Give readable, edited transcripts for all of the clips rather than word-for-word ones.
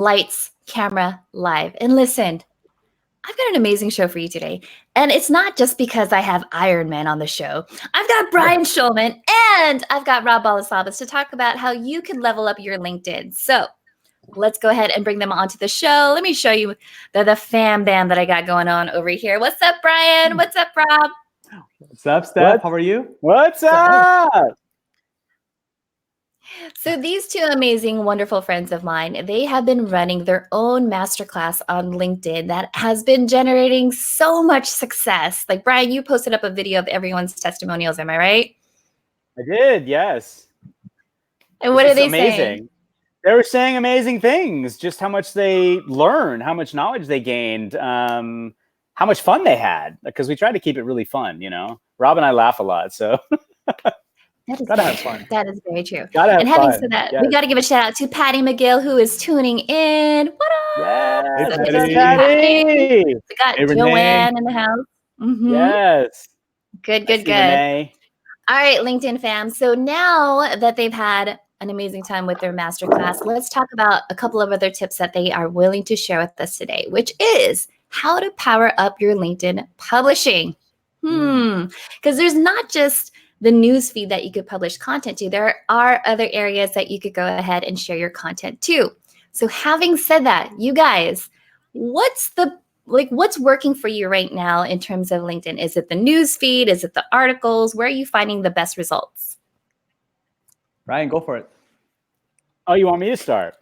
lights, camera, live. And listen, I've got an amazing show for you today. And it's not just because I have Iron Man on the show. I've got Brian Schulman and I've got Rob Balasabas to talk about how you can level up your LinkedIn. So let's go ahead and bring them onto the show. Let me show you the fam bam that I got going on over here. What's up, Brian? What's up, Rob? What's up, Steph? How are you? What's up? So these two amazing, wonderful friends of mine, they have been running their own masterclass on LinkedIn that has been generating so much success. Like, Brian, you posted up a video of everyone's testimonials. Am I right? I did, yes. And what are they saying? They were saying amazing things, just how much they learned, how much knowledge they gained, how much fun they had, because we try to keep it really fun, you know. Rob and I laugh a lot, so... Gotta have fun. That is very true. And having said that, we got to give a shout out to Patty McGill, who is tuning in. What up? Yes, Patty. We got Joanne in the house. Yes. Good. Renee. All right, LinkedIn fam. So now that they've had an amazing time with their masterclass, let's talk about a couple of other tips that they are willing to share with us today, which is how to power up your LinkedIn publishing. Because there's not just the news feed that you could publish content to. There are other areas that you could go ahead and share your content to. So having said that, you guys, what's working for you right now in terms of LinkedIn? Is it the news feed? Is it the articles? Where are you finding the best results? Ryan, go for it. Oh, you want me to start?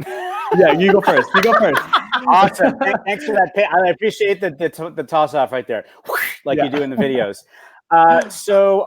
Yeah, you go first. Awesome. Thanks for that. I appreciate the toss off right there, like you do in the videos. So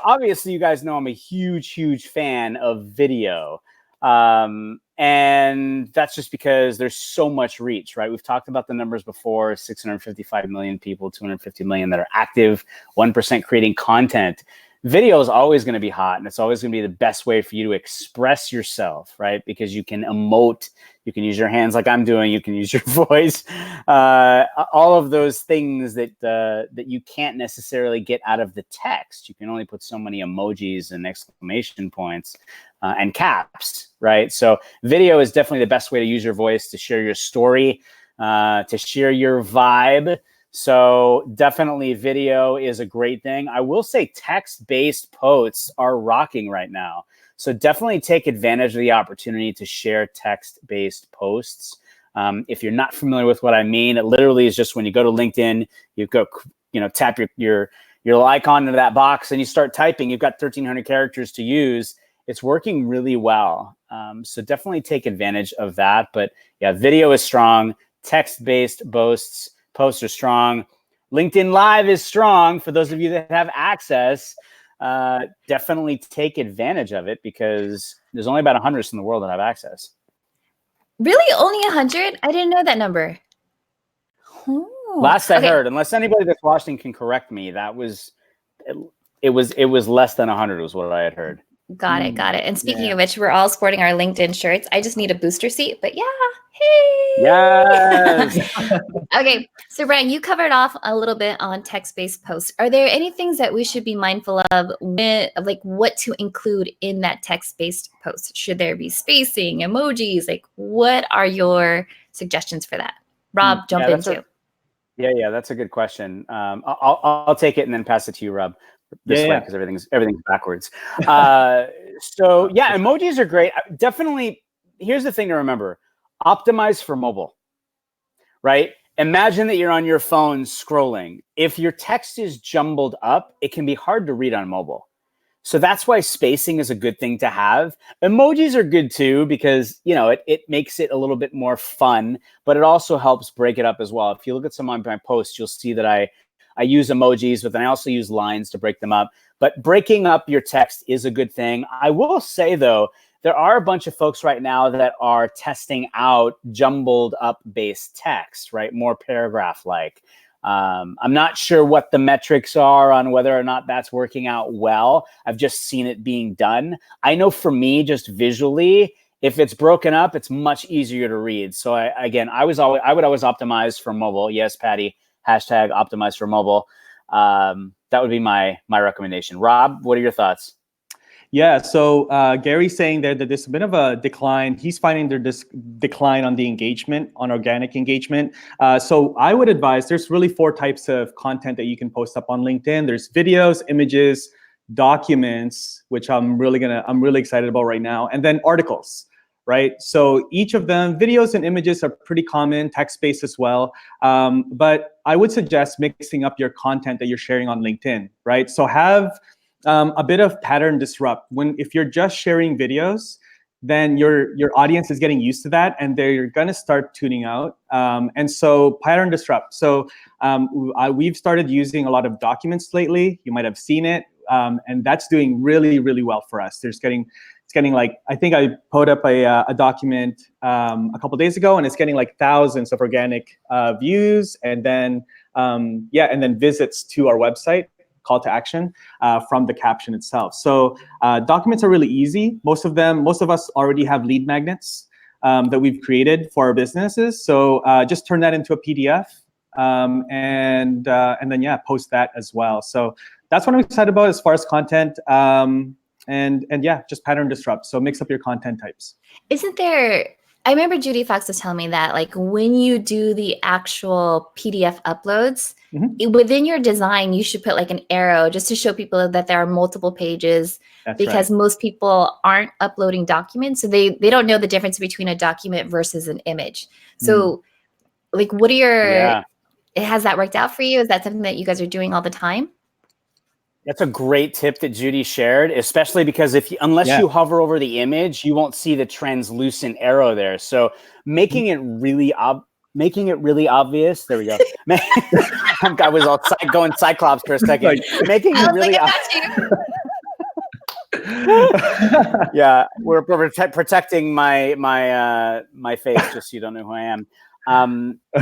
obviously you guys know I'm a huge fan of video. And that's just because there's so much reach, right? We've talked about the numbers before, 655 million people, 250 million that are active, 1% creating content. Video is always going to be hot, and it's always going to be the best way for you to express yourself, right? Because you can emote, you can use your hands like I'm doing, you can use your voice, all of those things that you can't necessarily get out of the text. You can only put so many emojis and exclamation points and caps, right? So video is definitely the best way to use your voice, to share your story, to share your vibe. So definitely video is a great thing. I will say text-based posts are rocking right now. So definitely take advantage of the opportunity to share text-based posts. If you're not familiar with what I mean, it literally is just when you go to LinkedIn, you go, tap your little icon into that box and you start typing. You've got 1,300 characters to use. It's working really well. So definitely take advantage of that. But yeah, video is strong. Text-based posts are strong. LinkedIn Live is strong. For those of you that have access, definitely take advantage of it because there's only about 100 in the world that have access. Really? Only 100? I didn't know that number. Last I heard, unless anybody that's watching can correct me, it was less than 100 was what I had heard. Got it. And speaking of which, we're all sporting our LinkedIn shirts. I just need a booster seat, but yeah. Hey. Yes. Okay. So Brian, you covered off a little bit on text-based posts. Are there any things that we should be mindful of what to include in that text-based post? Should there be spacing, emojis? What are your suggestions for that? Rob, jump in too. Yeah, that's a good question. I'll take it and then pass it to you, Rob. This way, because everything's backwards. So yeah, emojis are great. Definitely. Here's the thing to remember: optimize for mobile. Right? Imagine that you're on your phone scrolling. If your text is jumbled up, it can be hard to read on mobile. So that's why spacing is a good thing to have. Emojis are good too because it makes it a little bit more fun, but it also helps break it up as well. If you look at some of my posts, you'll see that I use emojis, but then I also use lines to break them up. But breaking up your text is a good thing. I will say, though, there are a bunch of folks right now that are testing out jumbled up based text, right? More paragraph-like. I'm not sure what the metrics are on whether or not that's working out well. I've just seen it being done. I know for me, just visually, if it's broken up, it's much easier to read. So I would always optimize for mobile. Yes, Patty. Hashtag optimize for mobile. That would be my recommendation. Rob, what are your thoughts? Yeah, so Gary's saying there that there's a bit of a decline. He's finding there's decline on the engagement, on organic engagement. So I would advise there's really 4 types of content that you can post up on LinkedIn. There's videos, images, documents, which I'm really excited about right now, and then articles, right? So each of them, videos and images are pretty common, text-based as well. But I would suggest mixing up your content that you're sharing on LinkedIn, right? So have a bit of pattern disrupt. If you're just sharing videos, then your audience is getting used to that, and they're going to start tuning out. And so pattern disrupt. So we've started using a lot of documents lately. You might have seen it, and that's doing really, really well for us. It's getting like, I think I put up a document a couple days ago, and it's getting like thousands of organic views, and then and then visits to our website, call to action from the caption itself. So documents are really easy. Most of us already have lead magnets that we've created for our businesses. So just turn that into a PDF and then post that as well. So that's what I'm excited about as far as content. And just pattern disrupt. So mix up your content types. Isn't there? I remember Judy Fox was telling me that, like, when you do the actual PDF uploads, within your design, you should put like an arrow just to show people that there are multiple pages. That's because right. most people aren't uploading documents, so they don't know the difference between a document versus an image. So, like, what are your? Has that worked out for you? Is that something that you guys are doing all the time? That's a great tip that Judy shared, especially because unless you hover over the image, you won't see the translucent arrow there. So making it really obvious. There we go. I was all going Cyclops for a second. Making it really obvious. Yeah, we're protecting my face, just so you don't know who I am.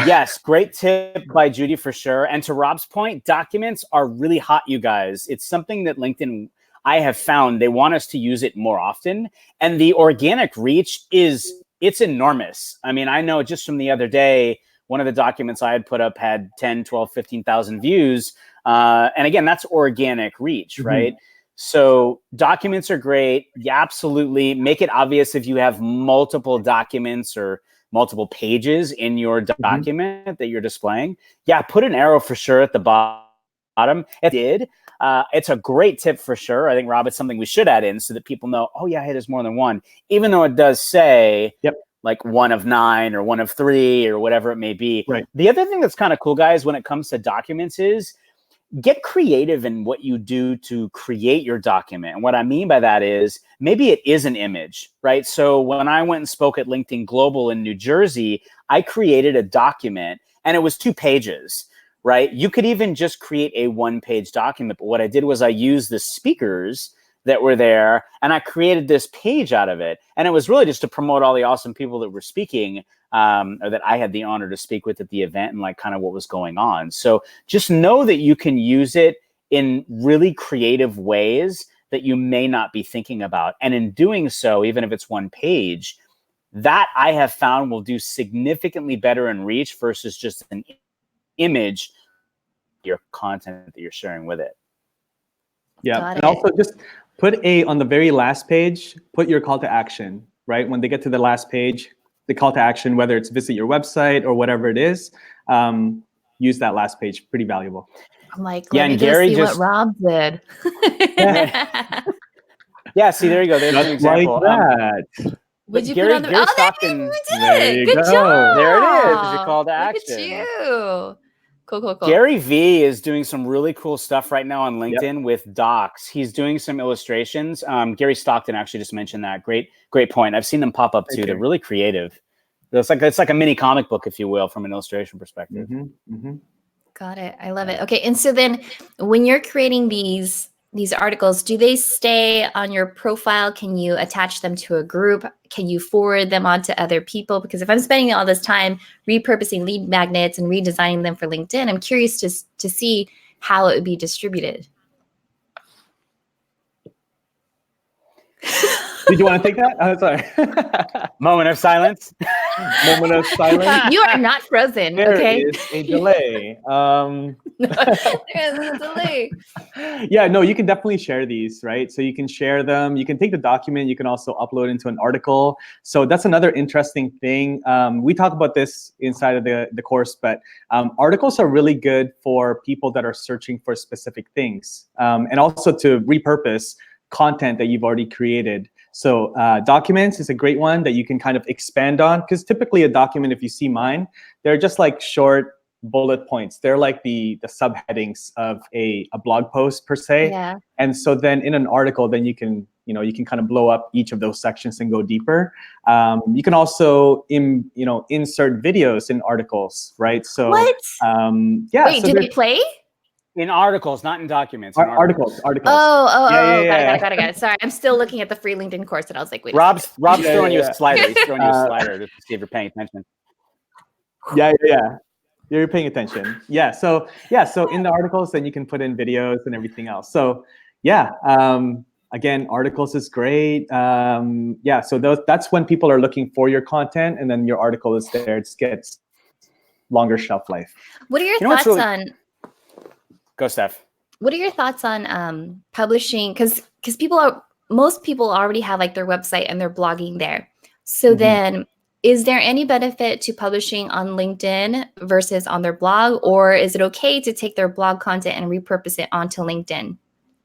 Yes, great tip by Judy for sure. And to Rob's point, documents are really hot, you guys. It's something that LinkedIn, I have found, they want us to use it more often. And the organic reach it's enormous. I mean, I know just from the other day, one of the documents I had put up had 10, 12, 15,000 views. And again, that's organic reach, right? So documents are great. Yeah, absolutely. Make it obvious if you have multiple documents or multiple pages in your document that you're displaying. Yeah, put an arrow for sure at the bottom. It's a great tip for sure. I think, Rob, it's something we should add in so that people know, oh yeah, hey, there's more than one. Even though it does say like 1 of 9 or 1 of 3 or whatever it may be. Right. The other thing that's kind of cool, guys, when it comes to documents is get creative in what you do to create your document. And what I mean by that is maybe it is an image, right? So when I went and spoke at LinkedIn Global in New Jersey, I created a document and it was 2 pages, right? You could even just create a 1-page document. But what I did was I used the speakers that were there and I created this page out of it. And it was really just to promote all the awesome people that were speaking or that I had the honor to speak with at the event and like kind of what was going on. So just know that you can use it in really creative ways that you may not be thinking about. And in doing so, even if it's 1 page, that I have found will do significantly better in reach versus just an image, your content that you're sharing with it. Yeah, and also just put on the very last page, put your call to action, right? When they get to the last page, the call to action, whether it's visit your website or whatever it is, use that last page. Pretty valuable. I'm like, let me go see what Rob did. Yeah, see, there you go. There's an example. Like that. Would you put on the? Oh, Stockton, there you go. Good job. There it is. There's your call to action. Look at you. Cool. Gary V is doing some really cool stuff right now on LinkedIn with docs. He's doing some illustrations. Gary Stockton actually just mentioned that. Great point. I've seen them pop up too. They're really creative. It's like a mini comic book, if you will, from an illustration perspective. Got it. I love it. Okay, and so then when you're creating these articles, do they stay on your profile? Can you attach them to a group? Can you forward them on to other people? Because if I'm spending all this time repurposing lead magnets and redesigning them for LinkedIn, I'm curious to see how it would be distributed. Did you want to take that? Oh, sorry. Moment of silence. Moment of silence. You are not frozen. There okay. is a delay. Yeah, no, you can definitely share these, right? So you can share them. You can take the document. You can also upload into an article. So that's another interesting thing. We talk about this inside of the course, but articles are really good for people that are searching for specific things, and also to repurpose content that you've already created. So documents is a great one that you can kind of expand on, because typically a document, if you see mine, they're just like short bullet points. They're like the subheadings of a blog post per se. Yeah. And so then in an article, then you can kind of blow up each of those sections and go deeper. You can also insert videos in articles, right? So what? Yeah. Wait, so do they play? In articles, not in documents. In articles. Oh, Yeah. got it. Sorry, I'm still looking at the free LinkedIn course, and I was like, wait. Rob's throwing you Yeah. a slider. He's throwing you a slider to see if you're paying attention. Yeah. You're paying attention. Yeah. So in the articles, then you can put in videos and everything else. So yeah. Again, articles is great. Yeah. So that's when people are looking for your content, and then your article is there. It gets longer shelf life. What are your thoughts on? Go, Steph. What are your thoughts on publishing? Because most people already have like their website and they're blogging there. So then, is there any benefit to publishing on LinkedIn versus on their blog, or is it okay to take their blog content and repurpose it onto LinkedIn?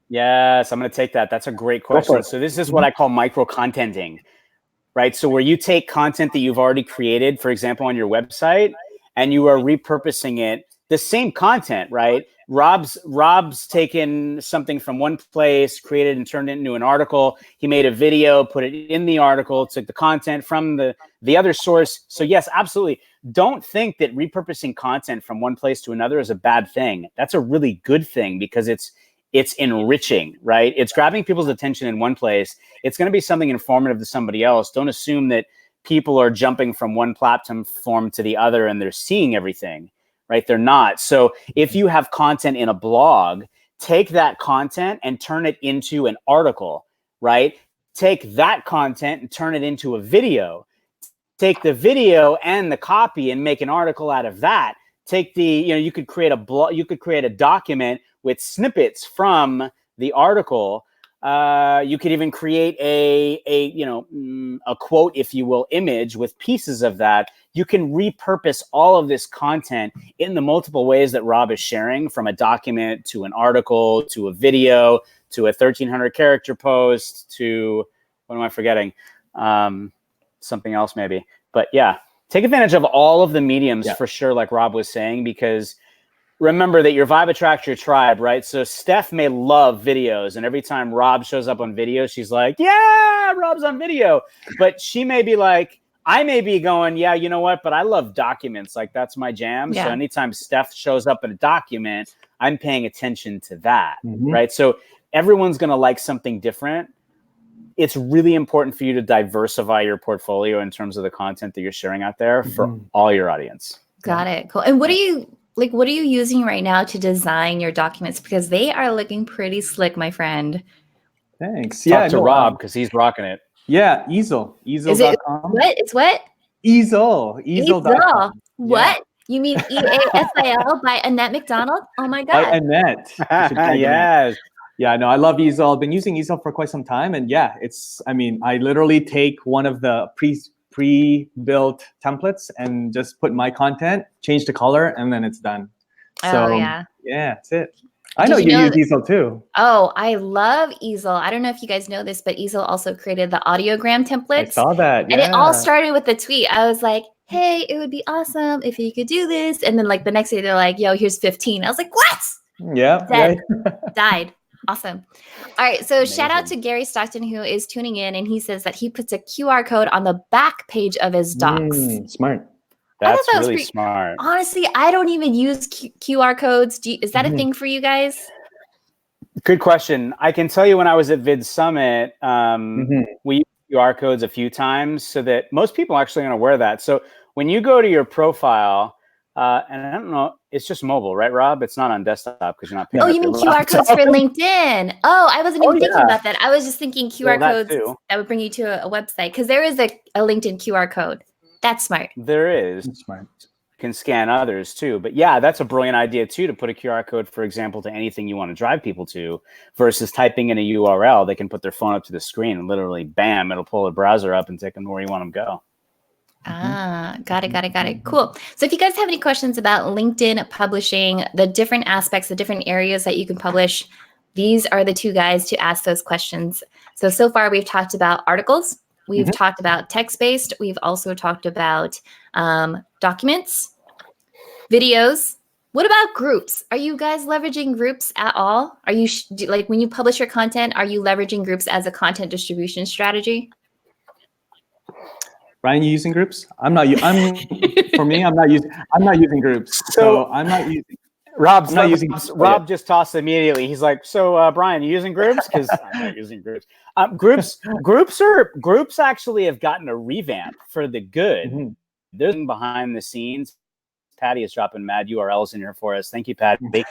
Yes, I'm going to take that. That's a great question. So this is what I call micro-contenting, right? So where you take content that you've already created, for example, on your website, and you are repurposing it, the same content, right? Rob's taken something from one place, created and turned it into an article. He made a video, put it in the article, took the content from the other source. So yes, absolutely. Don't think that repurposing content from one place to another is a bad thing. That's a really good thing, because it's enriching, right? It's grabbing people's attention in one place. It's going to be something informative to somebody else. Don't assume that people are jumping from one platform to the other and they're seeing everything, right? They're not. So if you have content in a blog, take that content and turn it into an article, right? Take that content and turn it into a video. Take the video and the copy and make an article out of that. Take you could create a blog, you could create a document with snippets from the article. You could even create a quote, if you will, image with pieces of that. You can repurpose all of this content in the multiple ways that Rob is sharing, from a document to an article to a video to a 1,300 character post to, what am I forgetting? Something else maybe. But yeah, take advantage of all of the mediums for sure, like Rob was saying, because remember that your vibe attracts your tribe, right? So Steph may love videos, and every time Rob shows up on video, she's like, yeah, Rob's on video. But she may be like, I may be going, yeah, you know what? But I love documents. Like, that's my jam. Yeah. So anytime Steph shows up in a document, I'm paying attention to that, right? So everyone's going to like something different. It's really important for you to diversify your portfolio in terms of the content that you're sharing out there for all your audience. Got it. Cool. And what are you using right now to design your documents? Because they are looking pretty slick, my friend. Thanks. Talk to Rob, because he's rocking it. Yeah, easel. Easel.com. What? It's what? Easel. Easel.com. What? Yeah. You mean EASIL by Annette McDonald? Oh my God. By Annette. Yes. Yeah, no, I love easel. I've been using easel for quite some time. And yeah, I literally take one of the pre-built templates and just put my content, change the color, and then it's done. So yeah, that's it. I know you use easel too. Oh, I love easel. I don't know if you guys know this, but easel also created the audiogram templates. I saw that. And it all started with the tweet. I was like, hey, it would be awesome if you could do this. And then like the next day they're like, yo, here's 15. I was like, what? Yeah. Died. Awesome. All right. So shout out to Gary Stockton, who is tuning in, and he says that he puts a QR code on the back page of his docs. Smart. That's really smart. Honestly, I don't even use QR codes. Is that a thing for you guys? Good question. I can tell you, when I was at Vid Summit, we used QR codes a few times, so that most people are actually going to wear that. So when you go to your profile, and I don't know, it's just mobile, right, Rob? It's not on desktop because you're not paying. Oh, you mean QR codes for LinkedIn? Oh, I wasn't even thinking about that. I was just thinking QR codes that would bring you to a website, because there is a LinkedIn QR code. That's smart. There is. That's smart. can scan others too. But yeah, that's a brilliant idea too, to put a QR code, for example, to anything you want to drive people to, versus typing in a URL. They can put their phone up to the screen and literally, bam, it'll pull a browser up and take them where you want them to go. Got it. Cool. So if you guys have any questions about LinkedIn publishing, the different aspects, the different areas that you can publish, these are the two guys to ask those questions. So far we've talked about articles. We've talked about text-based. We've also talked about documents, videos. What about groups? Are you guys leveraging groups at all? Are you like, when you publish your content, are you leveraging groups as a content distribution strategy? Ryan, you using groups? For me, I'm not using groups. So I'm not using. Rob just tossed immediately. He's like, so Brian, you using groups? Because I'm not using groups. Groups actually have gotten a revamp for the good. They're behind the scenes. Patty is dropping mad URLs in here for us. Thank you, Patty.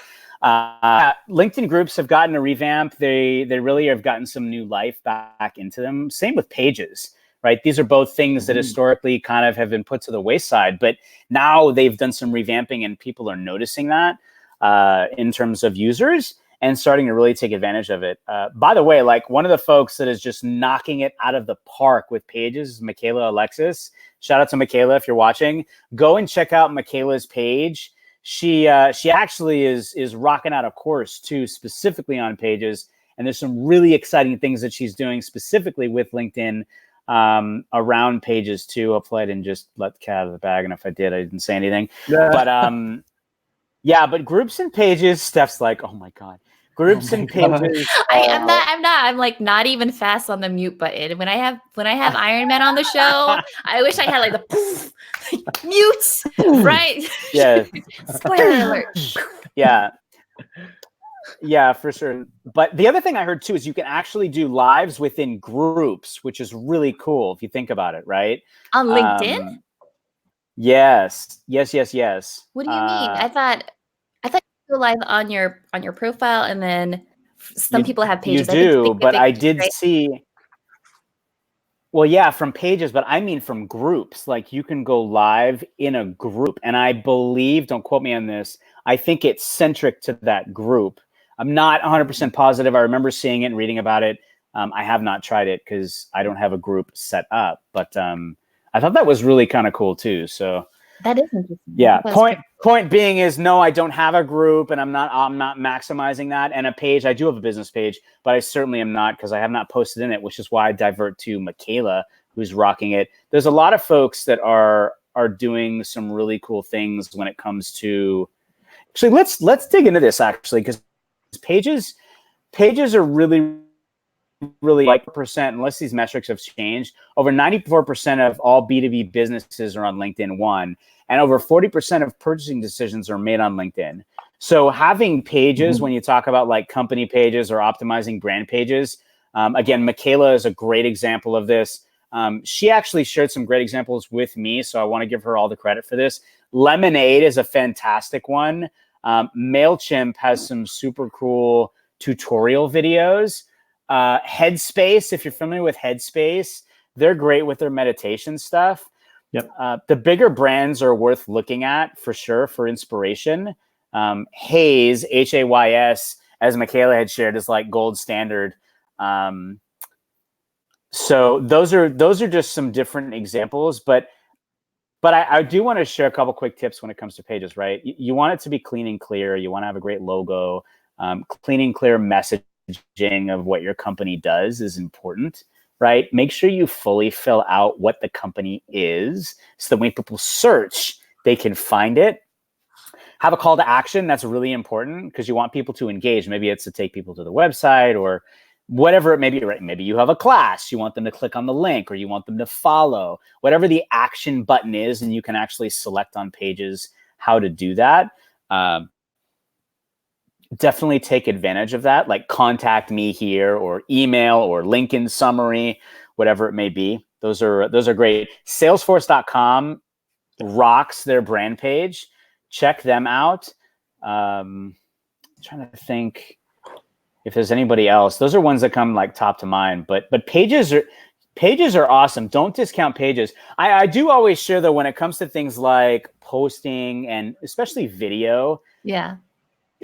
LinkedIn groups have gotten a revamp. They really have gotten some new life back into them. Same with pages. Right? These are both things that historically kind of have been put to the wayside, but now they've done some revamping and people are noticing that in terms of users and starting to really take advantage of it. By the way, like, one of the folks that is just knocking it out of the park with pages is Michaela Alexis. Shout out to Michaela if you're watching. Go and check out Michaela's page. She actually is rocking out a course too, specifically on pages. And there's some really exciting things that she's doing specifically with LinkedIn around pages too. Hopefully I didn't just let the cat out of the bag, and if I did, I didn't say anything. But but groups and pages, Steph's like, oh my god, groups and pages. I'm like not even fast on the mute button. When I have Iron Man on the show, I wish I had like the poof, like, mute, right? Yeah. Spoiler alert. Yeah, for sure. But the other thing I heard too is you can actually do lives within groups, which is really cool if you think about it, right? On LinkedIn? Yes. What do you mean? I thought you go live on your profile, and then some people have pages. You do, but I did see. Well, yeah, from pages, but I mean from groups. Like, you can go live in a group, and I believe, don't quote me on this, I think it's centric to that group. I'm not 100% positive. I remember seeing it and reading about it. I have not tried it because I don't have a group set up, but I thought that was really kind of cool too. So that is interesting. Yeah. Point being is, no, I don't have a group, and I'm not maximizing that. And a page, I do have a business page, but I certainly am not, because I have not posted in it, which is why I divert to Michaela, who's rocking it. There's a lot of folks that are doing some really cool things when it comes to. Actually, let's dig into this actually, because pages are really like percent, unless these metrics have changed, over 94% of all B2B businesses are on LinkedIn One, and over 40% of purchasing decisions are made on LinkedIn. So having pages, when you talk about like company pages or optimizing brand pages, again, Michaela is a great example of this. She actually shared some great examples with me, so I want to give her all the credit for this. Lemonade is a fantastic one. MailChimp has some super cool tutorial videos. Headspace, if you're familiar with Headspace, they're great with their meditation stuff. Yep. The bigger brands are worth looking at for sure for inspiration. Hays, Hays, as Michaela had shared, is like gold standard. So those are just some different examples, but I do want to share a couple quick tips when it comes to pages, right? You want it to be clean and clear. You want to have a great logo. Clean and clear messaging of what your company does is important, right? Make sure you fully fill out what the company is, so that when people search, they can find it. Have a call to action. That's really important, because you want people to engage. Maybe it's to take people to the website or whatever it may be, right? Maybe you have a class, you want them to click on the link, or you want them to follow, whatever the action button is, and you can actually select on pages how to do that. Definitely take advantage of that, like contact me here, or email, or link in summary, whatever it may be. Those are great. Salesforce.com rocks their brand page. Check them out. I'm trying to think if there's anybody else. Those are ones that come like top to mind, but pages Pages are awesome. Don't discount pages. I do always share, though, when it comes to things like posting and especially video, Yeah.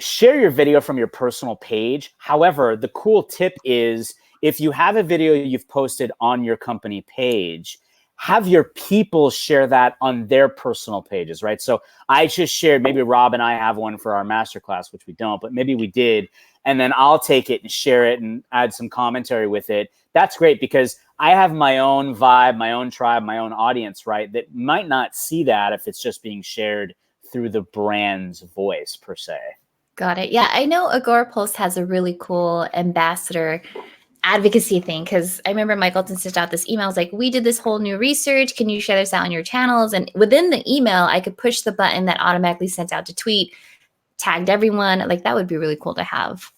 share your video from your personal page. However, the cool tip is if you have a video you've posted on your company page, have your people share that on their personal pages, right? So I just shared, maybe Rob and I have one for our masterclass, which we don't, but maybe we did. And then I'll take it and share it and add some commentary with it. That's great because I have my own vibe, my own tribe, my own audience, right? That might not see that if it's just being shared through the brand's voice per se. Got it. Yeah, I know Agorapulse has a really cool ambassador advocacy thing because I remember Mike Alton sent out this email. I was like, we did this whole new research. Can you share this out on your channels? And within the email, I could push the button that automatically sent out to tweet, tagged everyone. Like that would be really cool to have.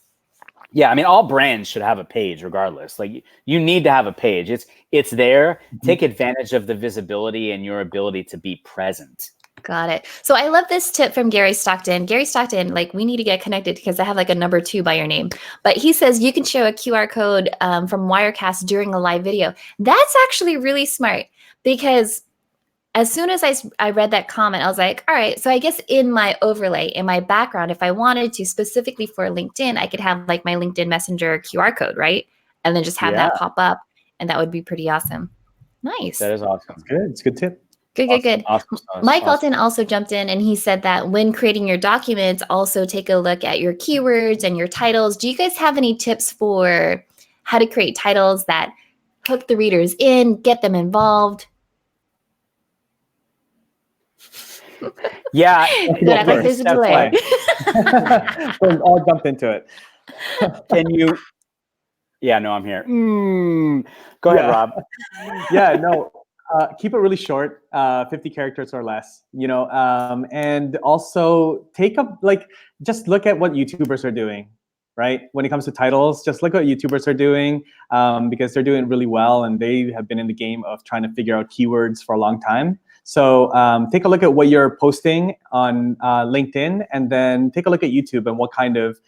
Yeah, I mean, all brands should have a page regardless. Like you need to have a page. It's there. Take advantage of the visibility and your ability to be present. Got it. So I love this tip from Gary Stockton. Gary Stockton, like we need to get connected because I have like a number 2 by your name. But he says you can show a QR code from Wirecast during a live video. That's actually really smart because as soon as I read that comment, I was like, all right, so I guess in my overlay, in my background, if I wanted to specifically for LinkedIn, I could have like my LinkedIn Messenger QR code, right? And then just have that pop up and that would be pretty awesome. Nice. That is awesome. That's good. It's a good tip. Good. Awesome. Mike Alton also jumped in and he said that when creating your documents, also take a look at your keywords and your titles. Do you guys have any tips for how to create titles that hook the readers in, get them involved? Yeah. There's a delay. I'll jump into it. Can you? Yeah, no, I'm here. Go ahead, Rob. Yeah, no. Keep it really short, 50 characters or less, and also just look at what YouTubers are doing, right? When it comes to titles, just look at what YouTubers are doing because they're doing really well and they have been in the game of trying to figure out keywords for a long time. So take a look at what you're posting on LinkedIn and then take a look at YouTube and what kind of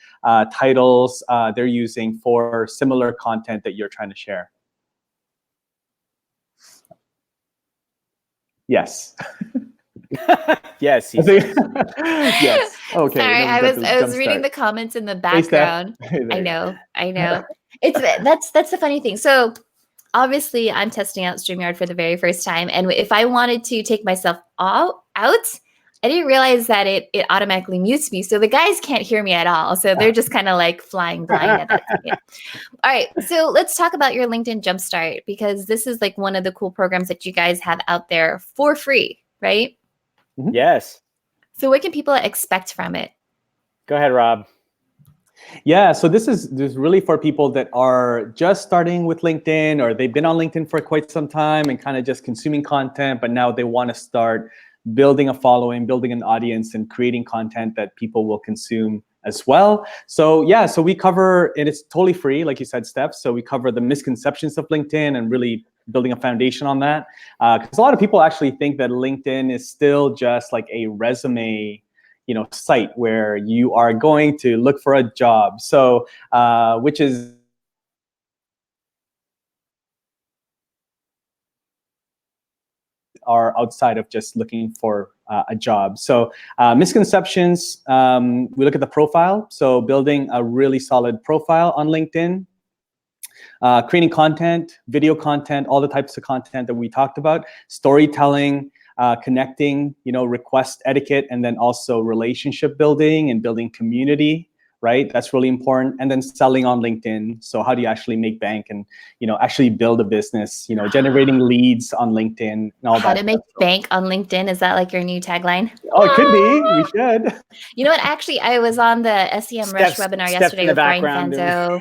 titles they're using for similar content that you're trying to share. Yes. Yes. Yes. Okay. Sorry, I was reading the comments in the background. Hey, I know. That's the funny thing. So obviously I'm testing out StreamYard for the very first time. And if I wanted to take myself out, I didn't realize that it automatically mutes me. So the guys can't hear me at all. So they're just kind of like flying blind at that second. All right. So let's talk about your LinkedIn Jumpstart because this is like one of the cool programs that you guys have out there for free, right? Mm-hmm. Yes. So what can people expect from it? Go ahead, Rob. Yeah, so this is really for people that are just starting with LinkedIn or they've been on LinkedIn for quite some time and kind of just consuming content, but now they want to start building a following, building an audience, and creating content that people will consume as well. So yeah, so we cover, and it's totally free, like you said, Steph. So we cover the misconceptions of LinkedIn and really building a foundation on that. Because a lot of people actually think that LinkedIn is still just like a resume site where you are going to look for a job. So, which is are outside of just looking for a job. So misconceptions, we look at the profile. So building a really solid profile on LinkedIn, creating content, video content, all the types of content that we talked about, storytelling, connecting, request etiquette, and then also relationship building and building community, right? That's really important. And then selling on LinkedIn. So how do you actually make bank and, actually build a business, generating leads on LinkedIn and all how that. to make bank on LinkedIn. Is that like your new tagline? Oh, it could be. We should. You know what? Actually, I was on the SEM Rush webinar yesterday with Brian Fanzo.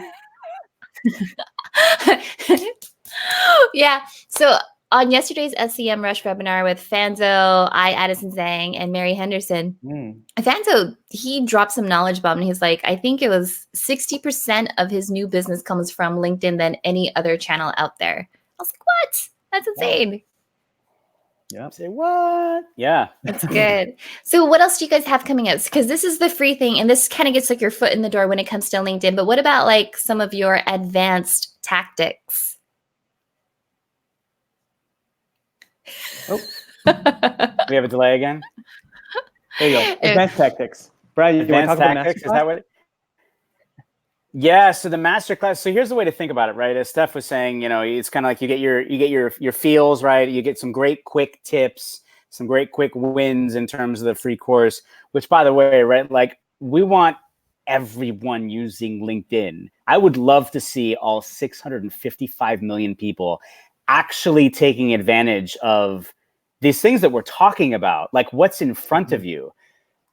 Yeah. So on yesterday's SEM Rush webinar with Fanzo, Addison Zhang, and Mary Henderson, Fanzo, he dropped some knowledge bomb, and he's like, I think it was 60% of his new business comes from LinkedIn than any other channel out there. I was like, what? That's insane. Yeah. Say what? Yeah. That's good. So what else do you guys have coming out? Because this is the free thing, and this kind of gets like your foot in the door when it comes to LinkedIn. But what about like some of your advanced tactics? Oh, We have a delay again. there you go. Advanced tactics. Brian, you want to talk Advanced about tactics, is masterclass? that what? Yeah, so the masterclass. So here's the way to think about it, right? As Steph was saying, you know, it's kind of like you get your feels, right? You get some great quick tips, some great quick wins in terms of the free course. Which, by the way, right, like we want everyone using LinkedIn. I would love to see all 655 million people actually taking advantage of these things that we're talking about, like what's in front of you.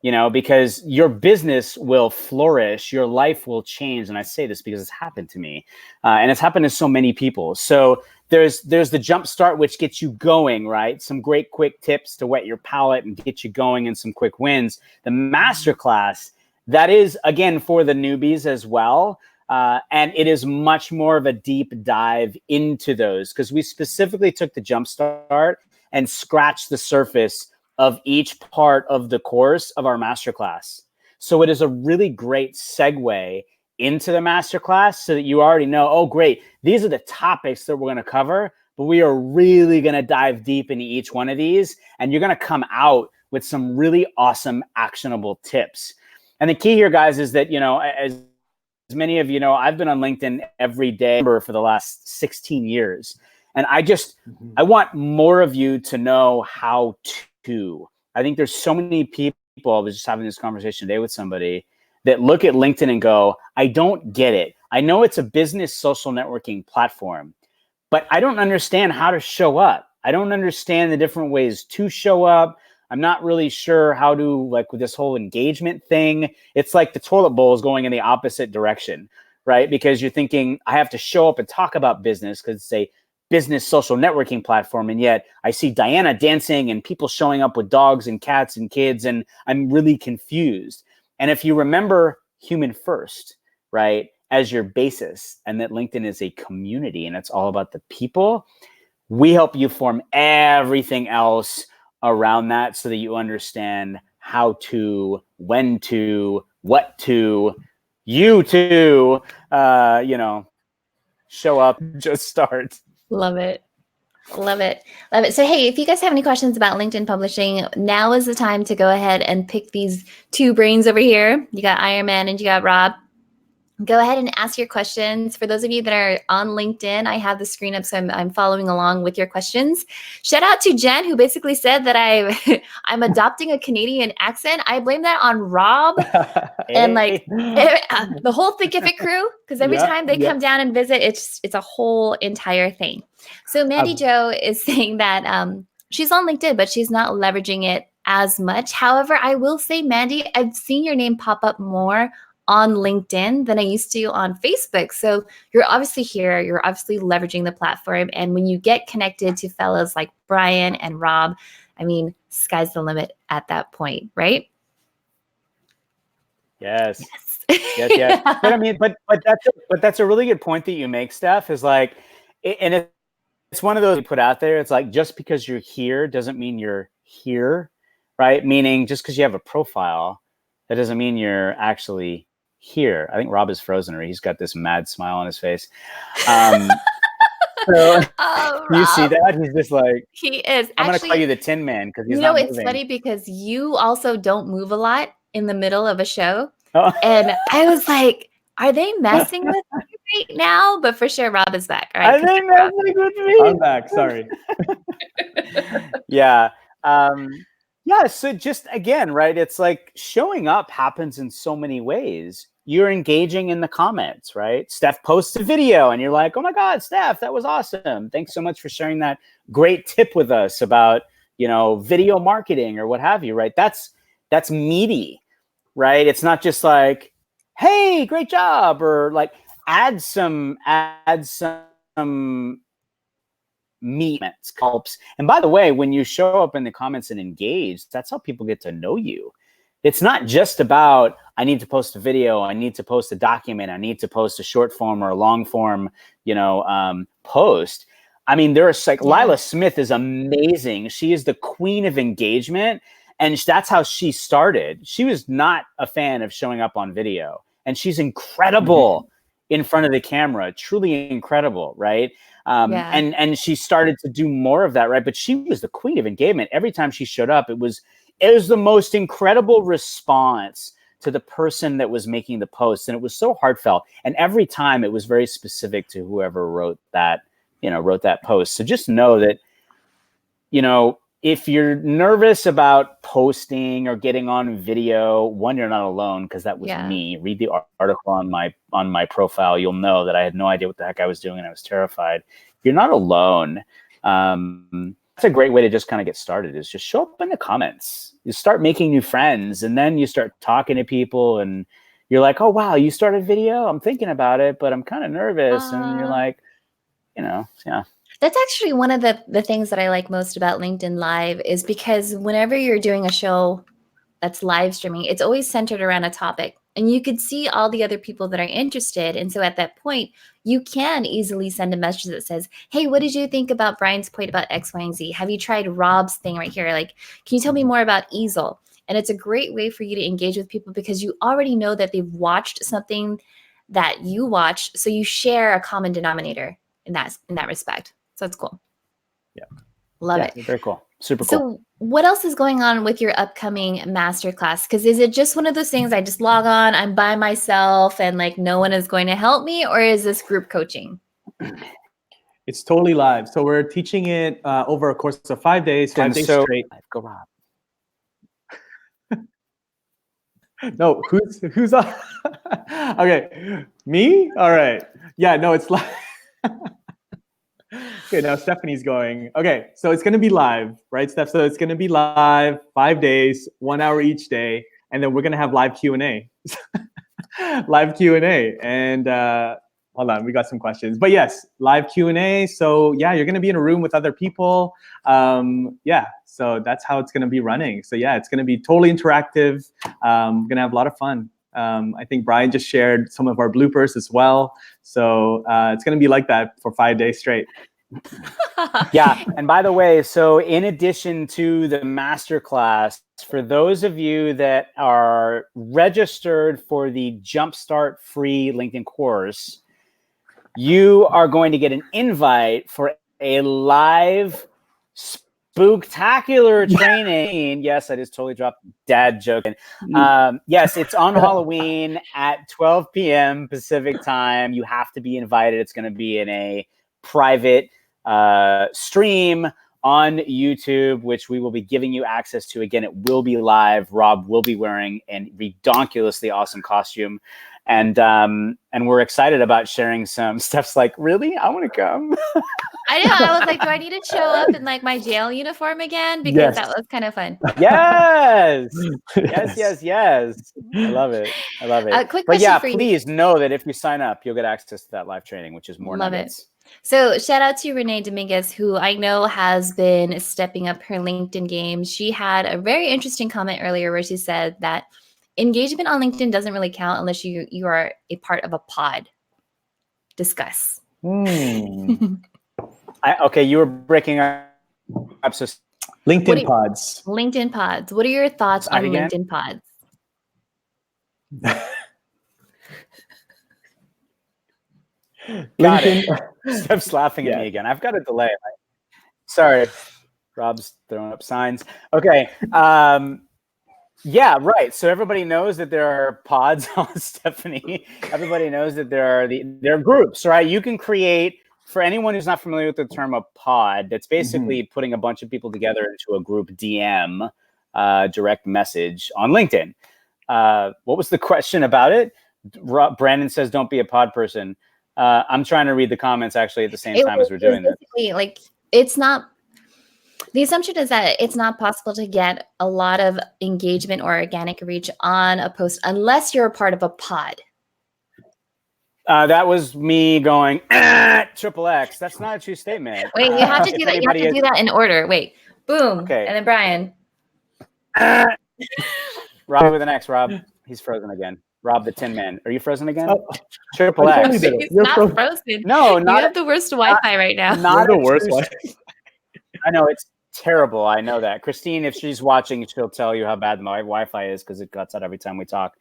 You know, because your business will flourish, your life will change. And I say this because it's happened to me, and it's happened to so many people. So there's the jump start, which gets you going, right? Some great quick tips to whet your palate and get you going, and some quick wins. The masterclass, that is, again, for the newbies as well. And it is much more of a deep dive into those, because we specifically took the jump start and scratched the surface of each part of the course of our masterclass. So it is a really great segue into the masterclass, so that you already know, oh, great, these are the topics that we're going to cover, but we are really going to dive deep into each one of these, and you're going to come out with some really awesome, actionable tips. And the key here, guys, is that, you know, as many of you know, I've been on LinkedIn every day for the last 16 years. And I want more of you to know how to. I think there's so many people, I was just having this conversation today with somebody, that look at LinkedIn and go, I don't get it. I know it's a business social networking platform, but I don't understand how to show up. I don't understand the different ways to show up. I'm not really sure how to, like, with this whole engagement thing. It's like the toilet bowl is going in the opposite direction, right? Because you're thinking, I have to show up and talk about business because it's a business social networking platform, and yet I see Diana dancing and people showing up with dogs and cats and kids, and I'm really confused. And if you remember human first, right, as your basis, and that LinkedIn is a community and it's all about the people, we help you form everything else around that, so that you understand how to, when to, what to, you to, you know, show up, just start. Love it. Love it. Love it. So, hey, if you guys have any questions about LinkedIn publishing, now is the time to go ahead and pick these two brains over here. You got Iron Man and you got Rob. Go ahead and ask your questions. For those of you that are on LinkedIn, I have the screen up, so I'm following along with your questions. Shout out to Jen, who basically said that I'm adopting a Canadian accent. I blame that on Rob and like the whole Thinkific crew, because every time they come down and visit, it's a whole entire thing. So Mandy Jo is saying that she's on LinkedIn, but she's not leveraging it as much. However, I will say, Mandy, I've seen your name pop up more on LinkedIn than I used to on Facebook. So you're obviously here, you're obviously leveraging the platform. And when you get connected to fellows like Brian and Rob, I mean, sky's the limit at that point, right? Yes. Yes. But I mean, but that's a really good point that you make, Steph, is like, and it's one of those you put out there. It's like, just because you're here doesn't mean you're here, right? Meaning just because you have a profile, that doesn't mean you're actually here. I think Rob is frozen, or he's got this mad smile on his face. So you see that? He's just like, he is. I'm going to call you the Tin Man because he's not moving. It's funny because you also don't move a lot in the middle of a show. Oh. And I was like, are they messing with me right now? But for sure, Rob is back. All right, are they messing with me? I'm back. Sorry. Yeah. Yeah, so just again, right? It's like showing up happens in so many ways. You're engaging in the comments, right? Steph posts a video and you're like, oh my God, Steph, that was awesome. Thanks so much for sharing that great tip with us about, you know, video marketing or what have you, right? That's meaty, right? It's not just like, hey, great job, or like add some meat helps. And by the way, when you show up in the comments and engage, that's how people get to know you. It's not just about, I need to post a video, I need to post a document, I need to post a short form or a long form, you know, post. I mean, there's like Lila Smith is amazing. She is the queen of engagement. And that's how she started. She was not a fan of showing up on video. And she's incredible in front of the camera. Truly incredible, right? Yeah. And she started to do more of that, right? But she was the queen of engagement. Every time she showed up, it was the most incredible response to the person that was making the post. And it was so heartfelt. And every time it was very specific to whoever wrote that post. So just know that, if you're nervous about posting or getting on video, one, you're not alone, because that was me. Read the article on my profile. You'll know that I had no idea what the heck I was doing and I was terrified. You're not alone. That's a great way to just kind of get started, is just show up in the comments. You start making new friends, and then you start talking to people, and you're like, oh, wow, you started video? I'm thinking about it, but I'm kind of nervous. And you're like, yeah. That's actually one of the things that I like most about LinkedIn Live, is because whenever you're doing a show that's live streaming, it's always centered around a topic, and you could see all the other people that are interested. And so at that point, you can easily send a message that says, hey, what did you think about Brian's point about X, Y, and Z? Have you tried Rob's thing right here? Like, can you tell me more about easel? And it's a great way for you to engage with people, because you already know that they've watched something that you watched. So you share a common denominator in that respect. So it's cool. Yeah. Love it. Very cool. Super cool. So what else is going on with your upcoming masterclass? Because is it just one of those things I just log on, I'm by myself, and like no one is going to help me? Or is this group coaching? It's totally live. So we're teaching it over a course of 5 days, 5 days straight. Go Rob. No, who's on? Okay, me? All right. Yeah, no, it's live. Okay, now Stephanie's going. Okay, so it's going to be live, right, Steph? So it's going to be live, 5 days, 1 hour each day, and then we're going to have live Q&A. Live Q&A. And hold on, we got some questions. But yes, live Q&A. So yeah, you're going to be in a room with other people. Yeah, so that's how it's going to be running. So yeah, it's going to be totally interactive. We're going to have a lot of fun. I think Brian just shared some of our bloopers as well. So it's going to be like that for 5 days straight. Yeah. And by the way, so in addition to the masterclass, for those of you that are registered for the Jumpstart free LinkedIn course, you are going to get an invite for a live spooktacular training. Yes, I just totally dropped dad joking. Yes, it's on Halloween at 12 p.m. Pacific time. You have to be invited. It's going to be in a private stream on YouTube, which we will be giving you access to. Again, it will be live. Rob will be wearing a redonkulously awesome costume. And we're excited about sharing some. Steph's like, really? I want to come. I know. I was like, do I need to show up in like my jail uniform again? Because that was kind of fun. Yes. Yes. I love it. Quick But question yeah, for you. please know that if you sign up, you'll get access to that live training, which is more Love nuggets. it. So shout out to Renee Dominguez, who I know has been stepping up her LinkedIn game. She had a very interesting comment earlier where she said that engagement on LinkedIn doesn't really count unless you are a part of a pod. Discuss. Okay, you were breaking up. So LinkedIn pods. LinkedIn pods. What are your thoughts on LinkedIn pods? Got it. Steph's laughing at me again. I've got a delay. Sorry. Rob's throwing up signs. Okay. Yeah, right. So everybody knows that there are pods on Stephanie. Everybody knows that there are groups, right? You can create, for anyone who's not familiar with the term a pod, that's basically putting a bunch of people together into a group DM, direct message on LinkedIn. What was the question about it? Brandon says, don't be a pod person. I'm trying to read the comments actually at the same time as we're doing this. Like, it's not. The assumption is that it's not possible to get a lot of engagement or organic reach on a post unless you're a part of a pod. That was me going, triple X. That's not a true statement. Wait, you have to do that. You have to do that in order. Wait, boom. Okay. And then Brian. Rob with an X, Rob. He's frozen again. Rob the Tin Man. Are you frozen again? Triple X. He's not frozen. No, not. You have the worst Wi-Fi right now. Not the worst Wi-Fi. I know, it's terrible. I know that. Christine, if she's watching, she'll tell you how bad my Wi-Fi is because it cuts out every time we talk.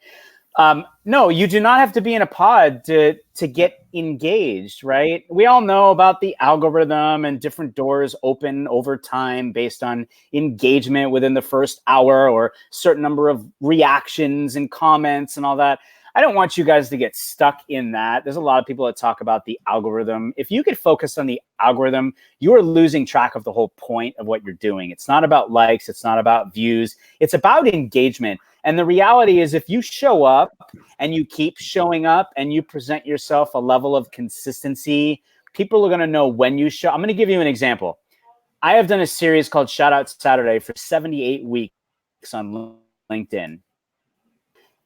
No, you do not have to be in a pod to get engaged, right? We all know about the algorithm and different doors open over time based on engagement within the first hour or certain number of reactions and comments and all that. I don't want you guys to get stuck in that. There's a lot of people that talk about the algorithm. If you get focused on the algorithm, you are losing track of the whole point of what you're doing. It's not about likes. It's not about views. It's about engagement. And the reality is, if you show up and you keep showing up and you present yourself a level of consistency, people are going to know when you show. I'm going to give you an example. I have done a series called Shoutouts Saturday for 78 weeks on LinkedIn.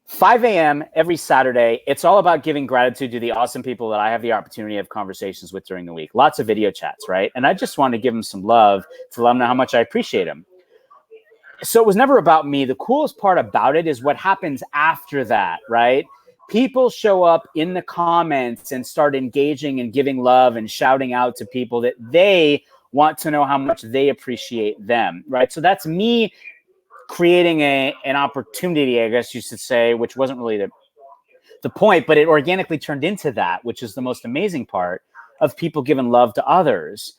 5 a.m. every Saturday. It's all about giving gratitude to the awesome people that I have the opportunity to have conversations with during the week. Lots of video chats, right? And I just want to give them some love to let them know how much I appreciate them. So it was never about me. The coolest part about it is what happens after that, right? People show up in the comments and start engaging and giving love and shouting out to people that they want to know how much they appreciate them, right? So that's me creating an opportunity, I guess you should say, which wasn't really the point, but it organically turned into that, which is the most amazing part of people giving love to others.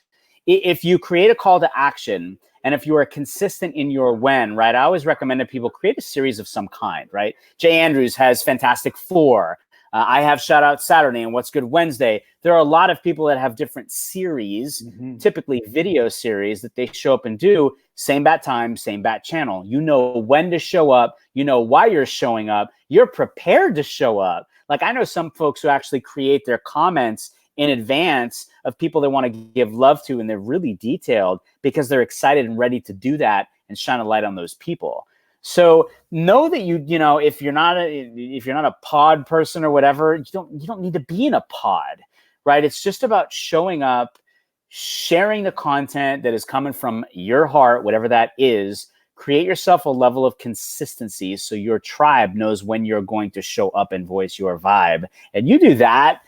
If you create a call to action, and if you are consistent in your when, right? I always recommend that people create a series of some kind, right? Jay Andrews has Fantastic Four. I have Shout Out Saturday and What's Good Wednesday. There are a lot of people that have different series, typically video series that they show up and do. Same bat time, same bat channel. You know when to show up. You know why you're showing up. You're prepared to show up. Like, I know some folks who actually create their comments in advance of people they want to give love to, and they're really detailed because they're excited and ready to do that and shine a light on those people. So know that you know, if you're not a pod person or whatever, you don't need to be in a pod, right? It's just about showing up, sharing the content that is coming from your heart, whatever that is. Create yourself a level of consistency so your tribe knows when you're going to show up and voice your vibe. And you do that.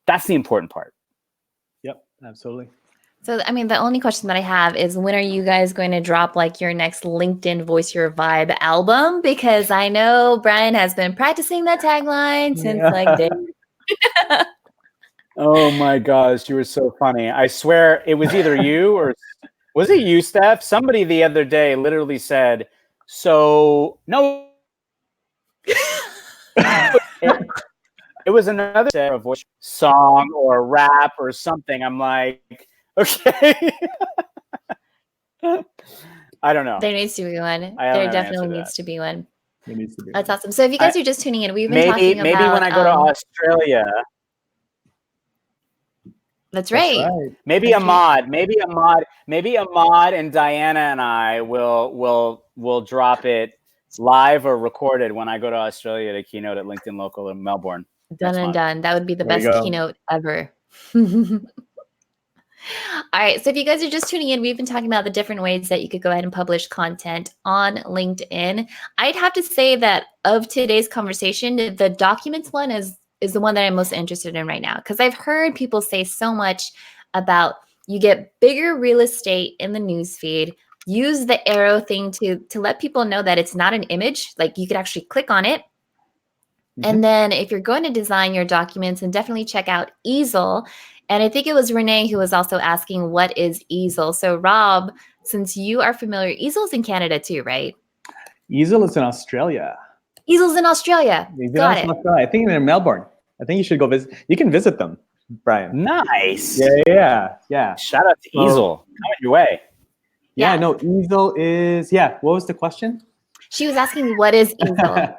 That's the important part. Yep, absolutely. So, I mean, the only question that I have is, when are you guys going to drop like your next LinkedIn Voice Your Vibe album? Because I know Brian has been practicing that tagline since like day. Oh my gosh, you were so funny. I swear it was either you or was it you, Steph? Somebody the other day literally said, so no. It was another voice song or rap or something. I'm like, okay. I don't know. There needs to be one. There definitely needs to be one. That's awesome. So if you guys are just tuning in, we've been talking about... Maybe when I go to Australia. That's right. Maybe Ahmad and Diana and I will drop it live or recorded when I go to Australia to keynote at LinkedIn Local in Melbourne. Done and done. That would be the best keynote ever. All right. So if you guys are just tuning in, we've been talking about the different ways that you could go ahead and publish content on LinkedIn. I'd have to say that of today's conversation, the documents one is the one that I'm most interested in right now, because I've heard people say so much about you get bigger real estate in the newsfeed. Use the arrow thing to let people know that it's not an image. Like, you could actually click on it. And then if you're going to design your documents, and definitely check out Easel. And I think it was Renee who was also asking, what is Easel? So Rob, since you are familiar, Easel's in Canada too, right? Easel is in Australia. Easel's in Australia. Got it. I think they're in Melbourne. I think you should go visit. You can visit them, Brian. Nice. Yeah. Shout out to Easel. Come on your way. Yeah, no, Easel is, what was the question? She was asking, what is Easel?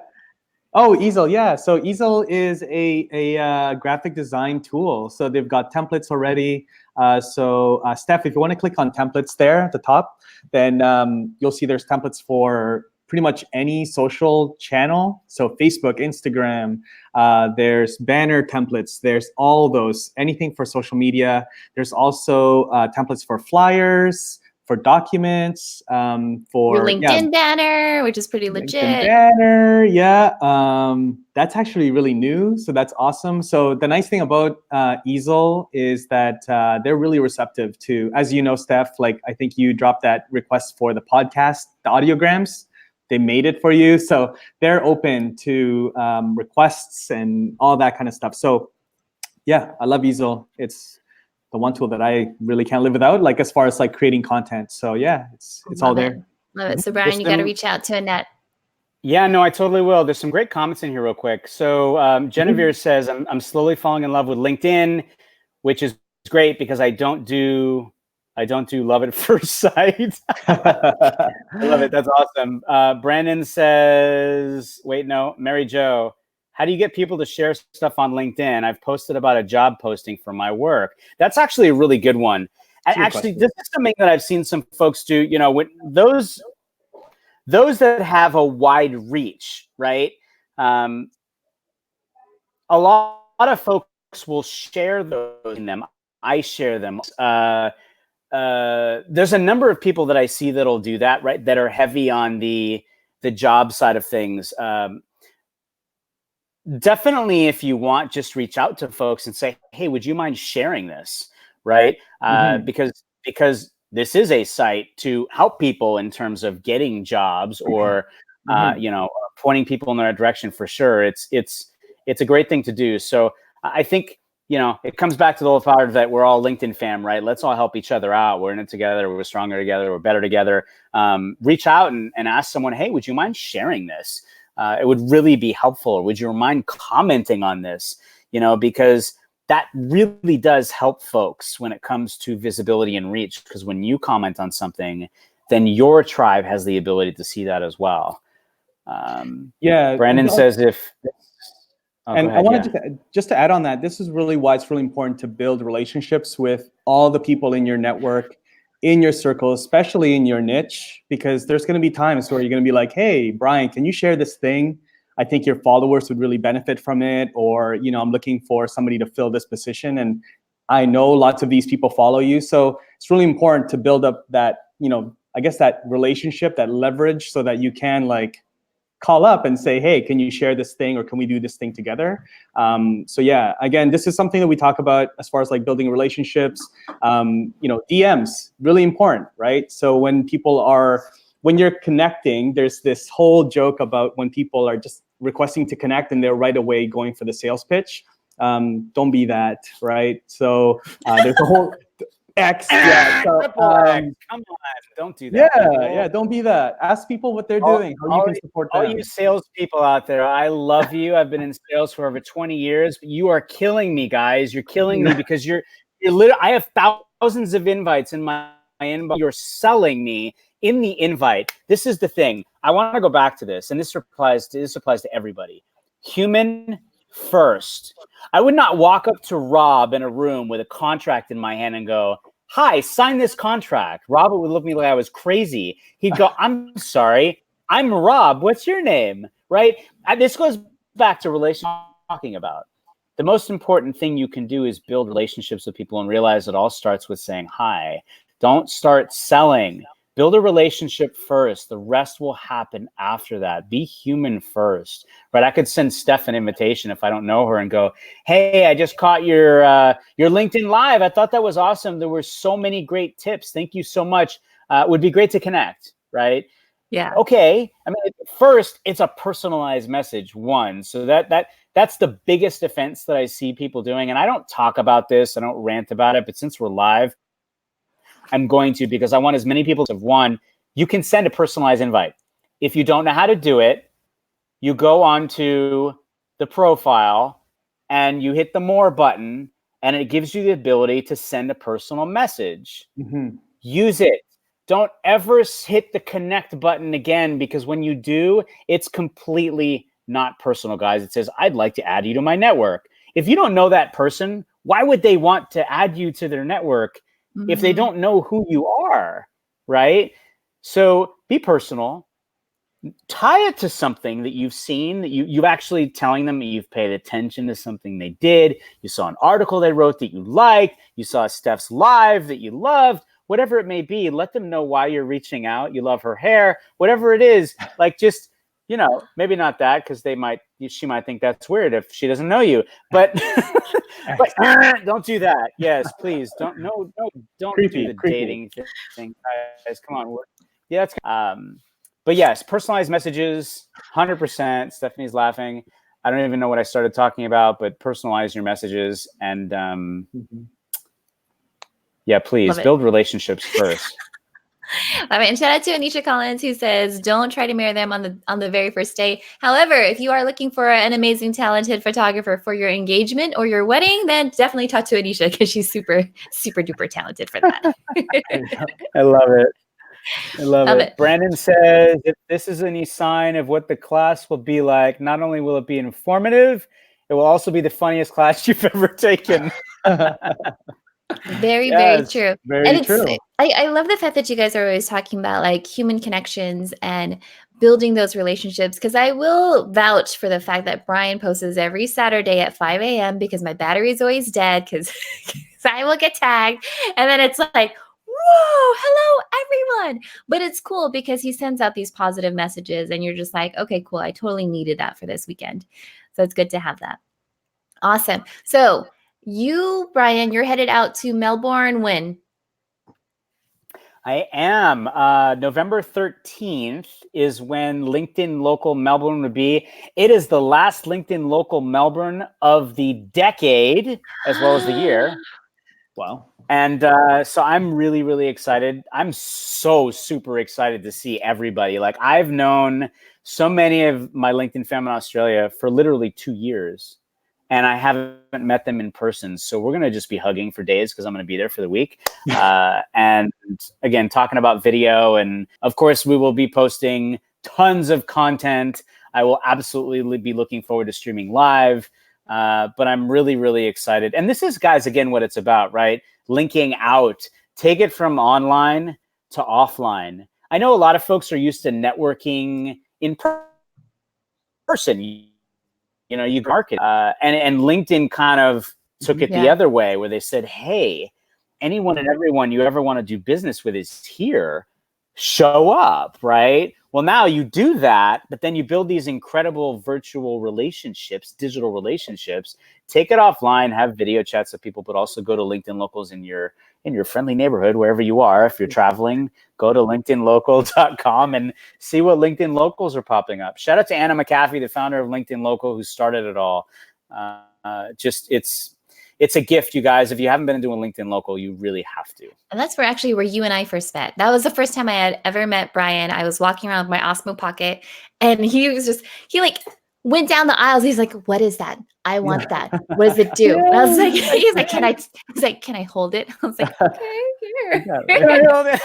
Oh, Easel, yeah. So Easel is a graphic design tool. So they've got templates already. Steph, if you want to click on templates there at the top, then you'll see there's templates for pretty much any social channel. So Facebook, Instagram, there's banner templates. There's all those, anything for social media. There's also templates for flyers, for documents, for your LinkedIn banner, which is pretty legit. LinkedIn banner, that's actually really new, so that's awesome. So the nice thing about Easel is that they're really receptive to, as you know, Steph, like I think you dropped that request for the podcast, the audiograms. they made it for you. So they're open to requests and all that kind of stuff. So yeah, I love Easel. It's the one tool that I really can't live without, like as far as like creating content. So yeah, it's all there. Love it. So Brian, you got to reach out to Annette. Yeah, no, I totally will. There's some great comments in here real quick. So Genevieve says, I'm slowly falling in love with LinkedIn, which is great because I don't do love at first sight. I love it. That's awesome. Brandon says, Mary Jo, how do you get people to share stuff on LinkedIn? I've posted about a job posting for my work. That's actually a really good one. And actually, this is something that I've seen some folks do, you know, when those that have a wide reach, right? A lot of folks will share those in them. I share them. There's a number of people that I see that'll do that, right? That are heavy on the job side of things. Definitely, if you want, just reach out to folks and say, hey, would you mind sharing this, right? Because this is a site to help people in terms of getting jobs or, you know, pointing people in the right direction for sure. It's a great thing to do. So I think, you know, it comes back to the old power that we're all LinkedIn fam, right? Let's all help each other out. We're in it together. We're stronger together. We're better together. Reach out and ask someone, hey, would you mind sharing this? It would really be helpful. Or would you mind commenting on this? You know, because that really does help folks when it comes to visibility and reach. Because when you comment on something, then your tribe has the ability to see that as well. Yeah. Brandon says if... and I wanted to just to add on that, this is really why it's really important to build relationships with all the people in your network, in your circle, especially in your niche, because there's going to be times where you're going to be like, hey, Brian, can you share this thing? I think your followers would really benefit from it. Or, you know, I'm looking for somebody to fill this position. And I know lots of these people follow you. So it's really important to build up that, you know, I guess that relationship, that leverage, so that you can like call up and say, hey, can you share this thing, or can we do this thing together? So yeah, again, this is something that we talk about as far as like building relationships. You know, DMs, really important, right? So when you're connecting, there's this whole joke about when people are just requesting to connect and they're right away going for the sales pitch. Don't be that, right? So there's a whole X. Yeah, so, come on, don't do that. Yeah, don't be that. Ask people what they're doing, how you can support them. All you salespeople out there, I love you. I've been in sales for over 20 years. But you are killing me, guys. You're killing me because you're literally. I have thousands of invites in my inbox. You're selling me in the invite. This is the thing. I want to go back to this, and this applies to everybody. Human first. I would not walk up to Rob in a room with a contract in my hand and go, hi, sign this contract. Rob would look at me like I was crazy. He'd go, I'm sorry, I'm Rob. What's your name? Right? This goes back to relationships I'm talking about. The most important thing you can do is build relationships with people and realize it all starts with saying hi. Don't start selling. Build a relationship first. The rest will happen after that. Be human first, right? I could send Steph an invitation if I don't know her and go, hey, I just caught your LinkedIn Live. I thought that was awesome. There were so many great tips. Thank you so much. It would be great to connect, right? Yeah. Okay. I mean, first, it's a personalized message, one. So that's the biggest offense that I see people doing. And I don't talk about this. I don't rant about it. But since we're live, I'm going to, because I want as many people to have one. You can send a personalized invite. If you don't know how to do it, you go onto the profile and you hit the more button, and it gives you the ability to send a personal message. Use it. Don't ever hit the connect button again, because when you do, it's completely not personal, guys. It says, I'd like to add you to my network. If you don't know that person, why would they want to add you to their network if they don't know who you are, right? So be personal. Tie it to something that you've seen, that you've actually telling them that you've paid attention to something they did. You saw an article they wrote that you liked. You saw Steph's live that you loved. Whatever it may be, let them know why you're reaching out. You love her hair, whatever it is. Like, just, you know, maybe not that, because she might think that's weird if she doesn't know you. But, but don't do that. Yes, please don't. Don't do the dating thing, guys. Come on. Yeah, that's But yes, personalized messages, 100%. Stephanie's laughing. I don't even know what I started talking about, but personalize your messages and yeah, please build relationships first. Love it. And shout out to Anisha Collins, who says, don't try to marry them on the very first day. However, if you are looking for an amazing, talented photographer for your engagement or your wedding, then definitely talk to Anisha because she's super, super duper talented for that. I love it. I love it. Brandon says, if this is any sign of what the class will be like, not only will it be informative, it will also be the funniest class you've ever taken. Very, very true. Very true. I love the fact that you guys are always talking about like human connections and building those relationships, because I will vouch for the fact that Brian posts every Saturday at 5 a.m. because my battery is always dead because I will get tagged. And then it's like, whoa, hello, everyone. But it's cool because he sends out these positive messages and you're just like, okay, cool. I totally needed that for this weekend. So it's good to have that. Awesome. So you, Brian, you're headed out to Melbourne when? I am. November 13th is when LinkedIn Local Melbourne would be. It is the last LinkedIn Local Melbourne of the decade, as well as the year. Wow. And so I'm really, really excited. I'm so super excited to see everybody. Like, I've known so many of my LinkedIn fam in Australia for literally 2 years. And I haven't met them in person. So we're going to just be hugging for days because I'm going to be there for the week. And again, talking about video. And of course, we will be posting tons of content. I will absolutely be looking forward to streaming live. But I'm really, really excited. And this is, guys, again, what it's about, right? Linking out. Take it from online to offline. I know a lot of folks are used to networking in person. You know, you market, and LinkedIn kind of took it the other way, where they said, hey, anyone and everyone you ever want to do business with is here. Show up, right? Well, now you do that, but then you build these incredible virtual relationships, digital relationships. Take it offline, have video chats with people, but also go to LinkedIn Locals in your friendly neighborhood, wherever you are. If you're traveling, go to linkedinlocal.com and see what LinkedIn Locals are popping up. Shout out to Anna McAfee, the founder of LinkedIn Local, who started it all. It's a gift, you guys. If you haven't been doing LinkedIn Local, you really have to. And that's where you and I first met. That was the first time I had ever met Brian. I was walking around with my Osmo Pocket and he like went down the aisles. He's like, what is that? I want that. What does it do? And I was like, he's like, can I hold it? I was like, okay, here. Can I hold it?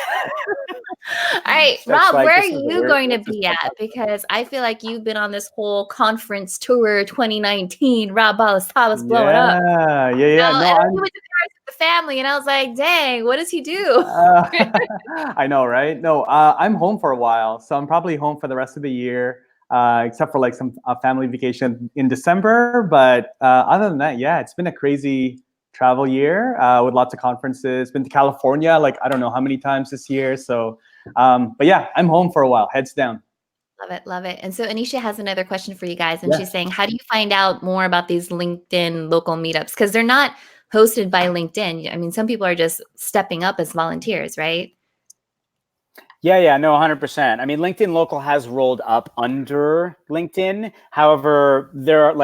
All right, Rob, where are you going to be at? Because I feel like you've been on this whole conference tour 2019. Rob Balasawas blowing up. Yeah. No, and he went to Paris with the family, and I was like, dang, what does he do? I know, right? No, I'm home for a while. So I'm probably home for the rest of the year, except for like some family vacation in December. But other than that, yeah, it's been a crazy travel year with lots of conferences. Been to California, like, I don't know how many times this year. So, but yeah, I'm home for a while, heads down. Love it. And so Anisha has another question for you guys. And she's saying, how do you find out more about these LinkedIn local meetups? Because they're not hosted by LinkedIn. I mean, some people are just stepping up as volunteers, right? Yeah, no, 100%. I mean, LinkedIn Local has rolled up under LinkedIn. However,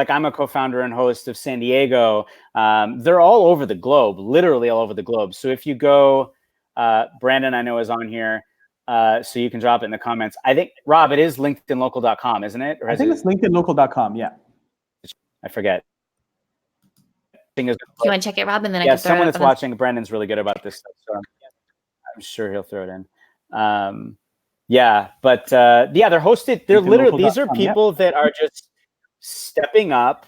I'm a co-founder and host of San Diego. They're all over the globe, literally all over the globe. So if you go, Brandon, I know, is on here. So you can drop it in the comments. I think, Rob, it is linkedinlocal.com, isn't it? Or I think it's linkedinlocal.com, yeah. I forget. You want to check it, Rob? And then I can throw someone that's watching, Brandon's really good about this stuff. So I'm sure he'll throw it in. They're hosted. They're literally, these are people that are just stepping up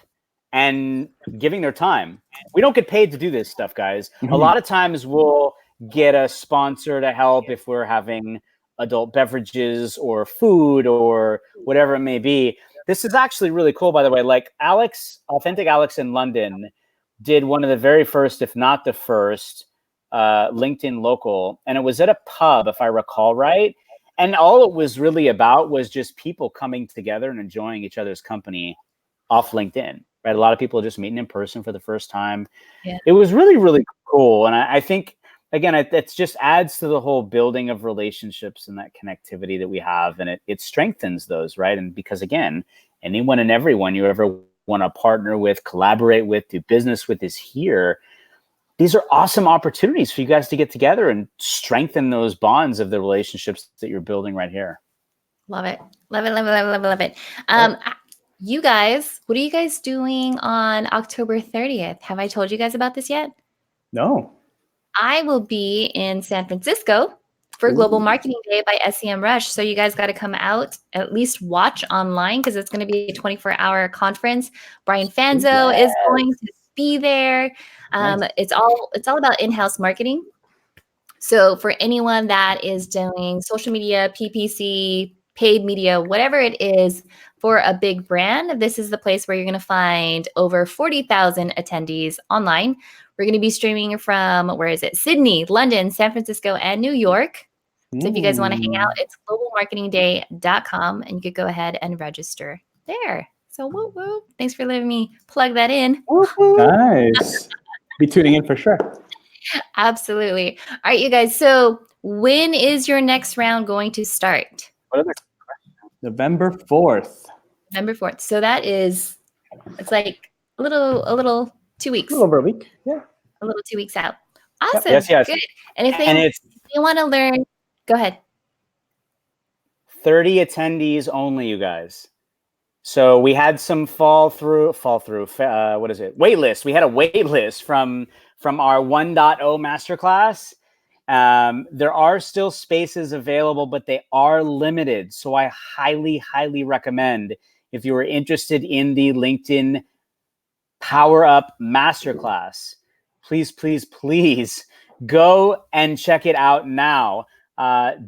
and giving their time. We don't get paid to do this stuff, guys. A lot of times we'll get a sponsor to help if we're having adult beverages or food or whatever it may be. This is actually really cool, by the way. Like Authentic Alex in London did one of the very first, if not the first, LinkedIn Local, and it was at a pub, if I recall right. And all it was really about was just people coming together and enjoying each other's company off LinkedIn, right? A lot of people are just meeting in person for the first time. Yeah. It was really, really cool. And I think again, it just adds to the whole building of relationships and that connectivity that we have, and it strengthens those, right? And because again, anyone and everyone you ever want to partner with, collaborate with, do business with is here. These are awesome opportunities for you guys to get together and strengthen those bonds of the relationships that you're building right here. Love it. Love it, love it, love it, love it, love it. You guys, what are you guys doing on October 30th? Have I told you guys about this yet? No. I will be in San Francisco for Global Marketing Day by SEM Rush. So you guys got to come out, at least watch online, because it's going to be a 24-hour conference. Brian Fanzo is going to be there. It's all about in-house marketing. So for anyone that is doing social media, PPC, paid media, whatever it is for a big brand, this is the place where you're going to find over 40,000 attendees online. We're going to be streaming from, where is it? Sydney, London, San Francisco, and New York. So if you guys want to hang out, it's globalmarketingday.com, and you could go ahead and register there. So whoop, whoop. Thanks for letting me plug that in. Nice. Be tuning in for sure. Absolutely. All right, you guys. So when is your next round going to start? November 4th. November 4th. So that is, it's like a little 2 weeks. A little over a week. Yeah. A little 2 weeks out. Awesome. Yes. Good. And if they want to learn, go ahead. 30 attendees only, you guys. So we had some fall through. What is it? Wait list. We had a wait list from our 1.0 masterclass. There are still spaces available, but they are limited. So I highly, highly recommend, if you are interested in the LinkedIn Power Up Masterclass, please, please, please go and check it out now.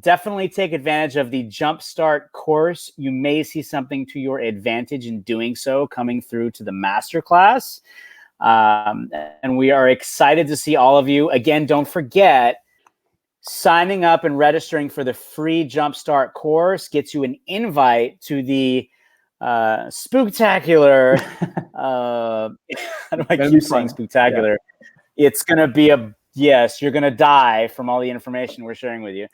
Definitely take advantage of the Jumpstart course. You may see something to your advantage in doing so coming through to the masterclass. And we are excited to see all of you. Again, don't forget, signing up and registering for the free Jumpstart course gets you an invite to the spooktacular. How do I keep saying spooktacular? Yeah. It's going to be yes, you're going to die from all the information we're sharing with you.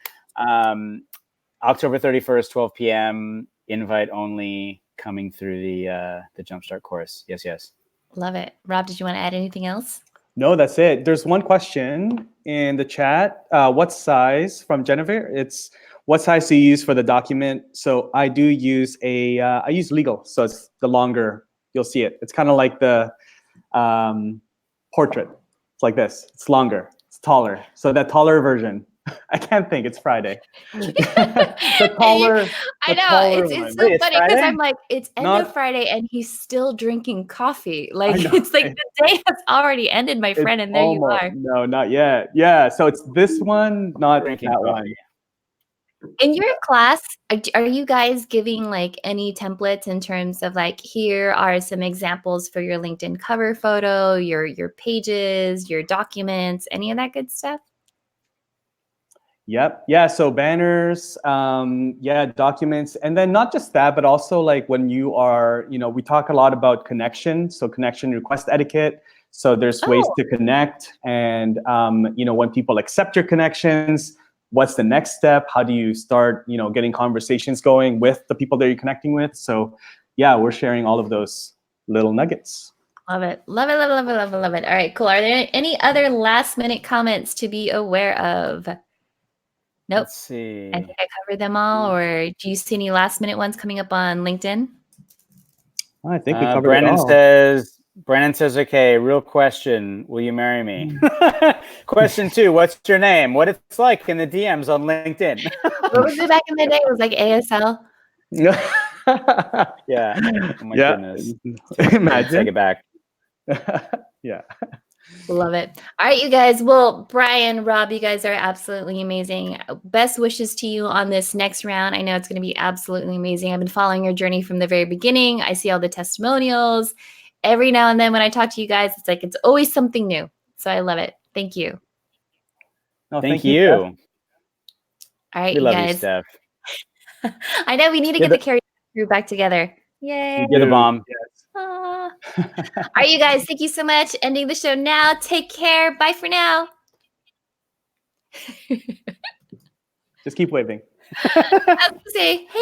October 31st, 12 p.m. invite only, coming through the Jumpstart course. Yes. Love it. Rob, did you want to add anything else? No, that's it. There's one question in the chat. What size, from Jennifer? It's what size do you use for the document? So I do use I use legal. So it's the longer, you'll see it. It's kind of like the portrait. It's like this. It's longer. It's taller. So that taller version. I can't think. It's Friday. The taller. I know. It's so funny because I'm like, it's end of Friday and he's still drinking coffee. Like it's like the day has already ended, my friend, and there you are. No, not yet. Yeah. So it's this one, not drinking that one. In your class, are you guys giving like any templates in terms of like, here are some examples for your LinkedIn cover photo, your pages, your documents, any of that good stuff? Yep. Yeah. So banners, documents, and then not just that, but also like when you are, we talk a lot about connection. So connection request etiquette. So there's ways to connect, and when people accept your connections, what's the next step? How do you start, getting conversations going with the people that you're connecting with? So yeah, we're sharing all of those little nuggets. Love it. Love it. Love it. Love it. Love it. Love it. All right, cool. Are there any other last minute comments to be aware of? Nope. Let's see. I think I covered them all. Or do you see any last minute ones coming up on LinkedIn? I think we covered it all. Brandon says, okay, real question. Will you marry me? Question 2, what's your name? What it's like in the DMs on LinkedIn? What was it back in the day? It was like ASL. Yeah. Oh my goodness. Imagine. Take it back. Yeah. Love it. All right, you guys. Well, Brian, Rob, you guys are absolutely amazing. Best wishes to you on this next round. I know it's going to be absolutely amazing. I've been following your journey from the very beginning. I see all the testimonials. Every now and then when I talk to you guys, it's like it's always something new. So I love it. Thank you. Oh, thank you. All right, we you love guys. You, Steph. I know we need to get the karaoke group back together. Yay. You're the bomb. Yes. All right, you guys. Thank you so much. Ending the show now. Take care. Bye for now. Just keep waving. I was gonna say, hey,